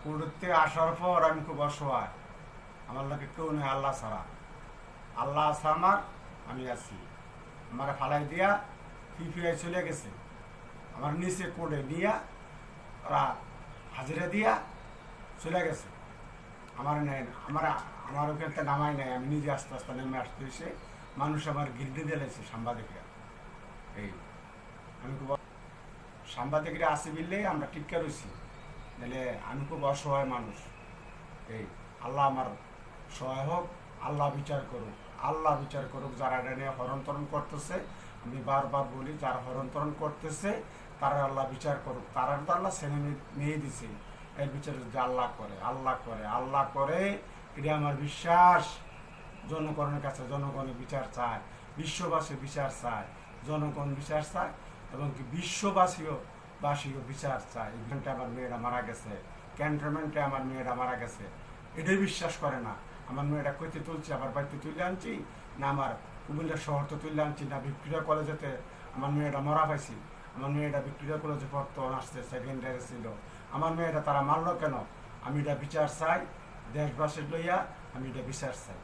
কোর্টে আসার পর আমি খুব অসহায়, আমার লোকে কেউ নেই আল্লাহ ছাড়া। আল্লাহ আছে আমার, আমি আছি। আমার ফালাই দিয়া পিপিআই চলে গেছে, আমার নিচে কোর্টে নিয়া ওরা হাজিরা দিয়া চলে গেছে। আমার নেয় না, আমার ওখানটা নামাই নাই, আমি নিজে আস্তে আস্তে নেমে আসতে এসে মানুষ আমার গিল্ডে দিয়েছে সাংবাদিকরা। এই আমি খুব সাংবাদিকরা আসি বললেই আমরা টিটকা রয়েছি, নাহলে আমি খুব অসহায় মানুষ। এই আল্লাহ আমার সহায় হোক, আল্লাহ বিচার করুক, আল্লাহ বিচার করুক। যারা এটা নিয়ে হরণ করতেছে, আমি বারবার বলি, যারা হরণ করতেছে তারা আল্লাহ বিচার করুক। তারা তো আল্লাহ ছেলে মেয়ে দিছে, এর বিচার যদি আল্লাহ করে, আল্লাহ করে, আল্লাহ করে, এটা আমার বিশ্বাস। জনগণের কাছে জনগণের বিচার চায়, বিশ্ববাসী বিচার চায়, জনগণ বিচার চায়, এবং কি বিশ্ববাসীও বিচার চায়। এখানটা আমার মেয়েরা মারা গেছে, ক্যান্টনমেন্টে আমার মেয়েরা মারা গেছে, এটাই বিশ্বাস করে না। আমার মেয়েরা কইতে তুলছি, আবার বাড়িতে তুলে আনছি না, আমার কুমিল্লা শহরতে তুলে আনছি না, ভিক্টোরিয়া কলেজেতে আমার মেয়েরা মরা পাইছি। আমার মেয়েটা ভিক্টোরিয়া কলেজে পড়তো, আসতে সেকেন্ড ইয়ারে ছিল। আমার মেয়েটা তারা মারলো কেন? আমি এটা বিচার চাই, দেশবাসীর লইয়া আমি এটা বিচার চাই।